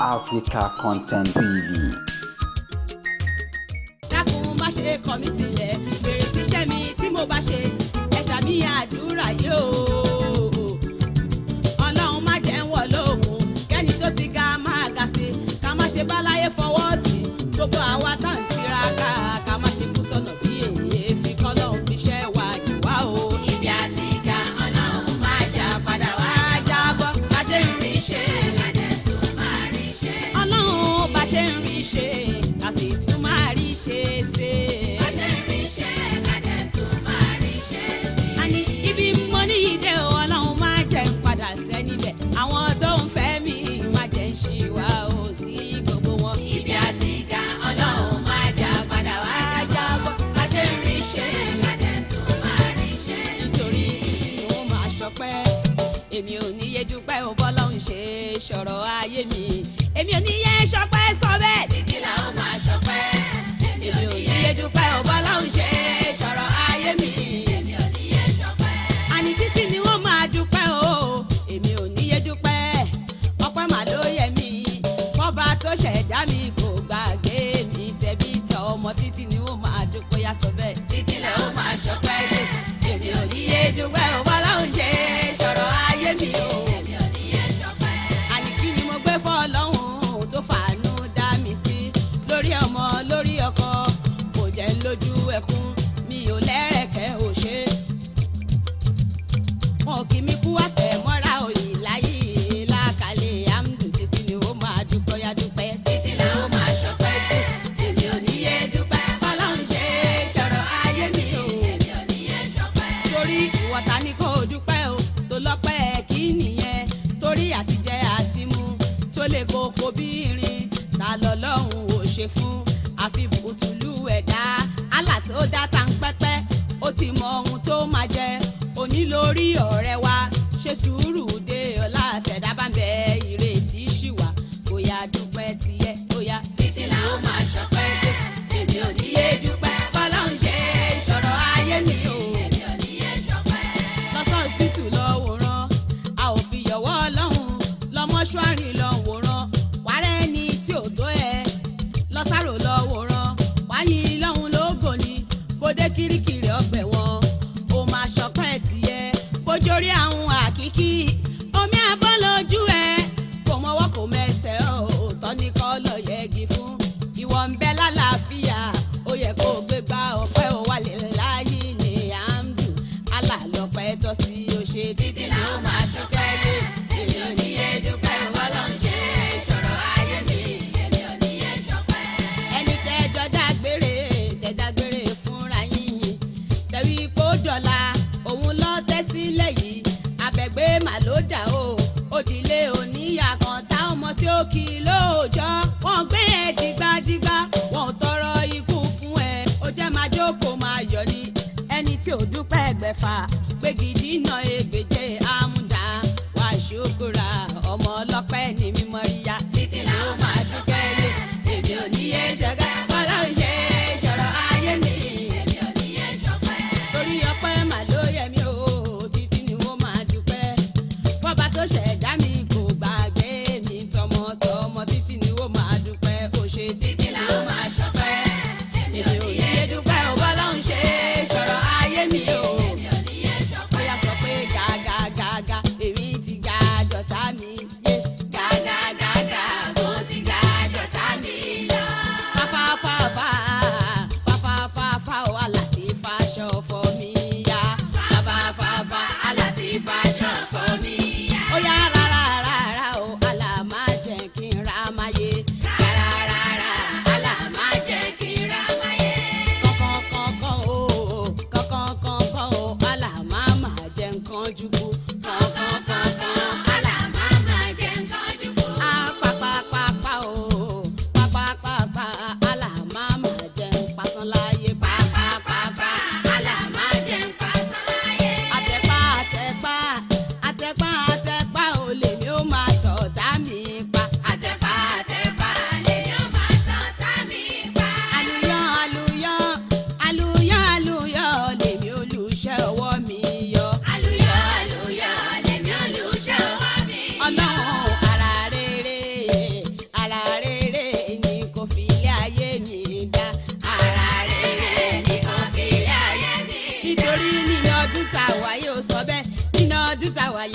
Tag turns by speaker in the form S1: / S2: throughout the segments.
S1: Africa Content TV.
S2: Dákun má ṣe kọ̀ mí sílẹ̀, bèrè síṣẹ́ mi tí mo bá ṣe, ẹ ṣàmì àdúrà yìí o. Ọlọ́run má jẹ́ ń wọ̀ lóògùn, kẹ́ni tó ti ga máa ga sí, ká má ṣe báláyé fọwọ́ tì, gbogbo àwa tá ń tiraka, ká má ṣe kú sọ́nà bí èyí fi kọ́ lọ́hùn fi ṣẹ́ wá jù wá o. Ibi àti ga Ọlọ́run má jà padà wá jábọ́, bá ṣe ń rí ṣe, Ọlọ́run bá ṣe ń rí ṣe, ká sì tún máa rí ṣe ṣe. Bá ṣe ń rí ṣe, ká dẹ̀ tún máa rí ṣe sí. Àní ibi mo ní ìdè o, Ọlọ́run má jẹ́ ń padà tẹ́ níbẹ̀. Àwọn tó ń fẹ́ mi má jẹ́ ń ṣì wá o sí gbogbo wọn. Ibi àti ga Ọlọ́run má jà padà wá jábọ́. Bá ṣe ń rí ṣe, ká dẹ̀ tún máa rí ṣe sí. Nítorí mo máa ṣọpẹ́, èmi ò ní yé dúpẹ́ o bọ́lọ́run ṣe ṣọ̀rọ̀ ayé mi. Èmi ò ní yé ṣọpẹ́ sọ bẹ́ẹ̀ títí là ó máa ṣọpẹ́. Èmi ò ní yé dúpẹ́ o bọ́lọ́run ṣe ṣọ̀rọ̀ ayé mi. Èmi ò ní yé ṣọpẹ́. Àní títí ni wọ́n máa dúpẹ́ o. Èmi ò ní yé dúpẹ́. Ọpẹ́ mà ló yẹ mí. Fọ́ba tó ṣẹ̀dá mi kò gbàgbé mi. Tẹ̀bí tọ ọmọ títí ni wọ́n máa dúpẹ́ yá sọ bẹ́ẹ̀. Títí là ó máa ṣọpẹ́. Èmi ò ní yé dúpẹ́ o bọ́lọ́run ṣe ṣọ̀rọ̀ ayé mi o. Èmi ò ní yé ṣọpẹ́. Àní kí ni mo gbé fọ́ Ọlọ́run tó fàánú dá mi sí, lórí ọmọ lórí ọkọ, kò jẹ́ ń lójú ẹkún, mi ò lẹ́rẹ̀kẹ́ ò ṣe. Wọn kì mí kú àtẹ̀mọ́ra òyì láyé lákàlẹ̀ àmdù, títí ni ó máa dúpẹ́ yá dúpẹ́. Títí là ó máa ṣọpẹ́ jù. Èmi ò ní yé dúpẹ́ Ọlọ́run ṣe ṣọ̀rọ̀ ayé mi o. Èmi ò ní yé ṣọpẹ́. Torí ìwọ̀ta ni kò dúpẹ́ o, tó lọ́pẹ́ kí nìyẹn, torí àtijẹ àtimú tó lè kókó bí irin, ta lọ́lọ́run ò ṣe fún, àfi bùtùlù ẹ̀dá. Àlà tó dá tá ń pẹ́pẹ́, ó ti mọ ohun tó máa jẹ, òní lórí ọ̀rẹ́ wa, ṣe sùúrù dé ọ̀la, tẹ̀dá bá ń bẹ ìrètí ṣì wà, bóyá dúpẹ́ tiẹ̀ bóyá títí là ó máa ṣọpẹ́ dé. Èmi ò ní yé dúpẹ́ bọ́lọ́run ṣe ṣọ̀rọ̀ ayé mi o. Èmi ò ní yé ṣọpẹ́. Lọ sí hospital lọ wòran, a ò fi yọ̀wọ́ Ọlọ́run, lọ mọ́ṣúárì lọ wòran, wàárẹ̀ ni tí ò tó ẹ, lọ sáró lọ wòran, wáyé lọ́hùn lógo ni, bóde kirikiri ọgbẹ̀ wọn, ó máa ṣọpẹ́ tiẹ̀, bójórí àwọn àkíkí, omi àbọ̀ lójú ẹ, kò mọ́wọ́ kò mẹsẹ̀ òótọ́ ní kọ́ lọ yẹgi fún, ìwọ ń bẹ lálàáfíà, ó yẹ kó gbégbá ọpẹ́ ò wà lè láyé ní àmdù, alálọ́pẹ́ tọ́ sí ó ṣe títí là ó máa ṣọpẹ́ lé. Èmi ò ní yé dúpẹ́ Ọlọ́run ṣe ṣọ̀rọ̀ ayé mi. Èmi ò ní yé ṣọpẹ́. Ẹni tẹ́jọ́ dágbére fúnra yín, tẹ̀wí kó dọ̀la, òun lọ tẹ́ sílẹ̀ yìí, abẹ́gbé mà ló dà o, òdìlé oníyà kan tá ọmọ tí ó kì í lóòjọ́, wọ́n gbé ẹ dìgbàdìgbà, wọ́n ò tọrọ ikú fún ẹ, ó jẹ́ máa jókòó máa yọ̀ ni, ẹni tí ò dúpẹ́ ẹgbẹ̀fà, pé gidi náà ègbèje àmúdá, wà ṣùkúrà, ọmọ ọlọ́pẹ́ ní mímọ́ ríyá, títí là ó máa dúpẹ́ lé. Èmi ò ní yé ṣọpẹ́ Ọlọ́run ṣe ṣọ̀rọ̀ ayé mi. Èmi ò ní yé ṣọpẹ́. Torí ọpẹ́ mà ló yẹ mí o, títí ni wọ́n máa dúpẹ́. Fọ́ba tó ṣẹ̀dá mi kò gbàgbé mi, tọmọtọmọ títí ni wọ́n máa dúpẹ́, ó ṣe títí là ó máa ṣọpẹ́. Èmi ò ní yé dúpẹ́ o bọ́lọ́run ṣe ṣọ̀rọ̀ ayé mi o. Èmi ò ní yé ṣọpẹ́. Bóyá sọ pé gàgàgàgà, èmi ti ga jọ̀tá mi yé gàgà.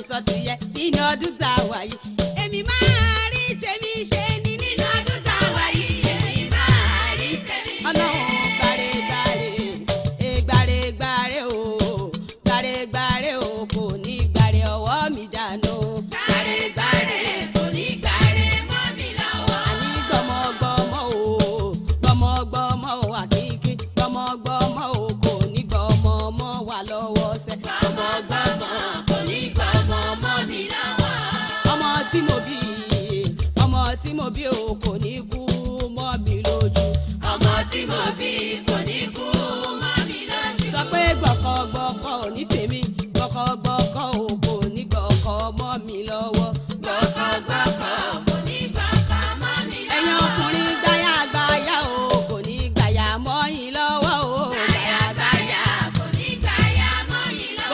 S2: sọ ti yẹ nínú ọdún tá a wà yìí èmi máa rí tèmi ṣe ní nínú ọdún tá a wà yìí èmi máa rí tèmi ṣe. Ọlọ́run gbàre o gbàre o kò ní gbàre ọwọ́ mi dànù. Gbàre kò ní gbàre mọ́ mi lọ́wọ́. Àní gbọmọgbọmọ o àkíkí gbọmọgbọmọ o kò ní gbọmọ mọ́ wa lọ́wọ́ sẹ́. Gbọmọgbọmọ kò ní gbọmọ mọ́ mi lọ́wọ́. Ọmọ tí mo bí o kò ní kú mọ́ mi lójú. Ọmọ tí mo bí kò ní kú mọ́ mi lójú. Sọ pé gbọ̀kọ̀gbọ̀kọ̀ ò ní tèmi.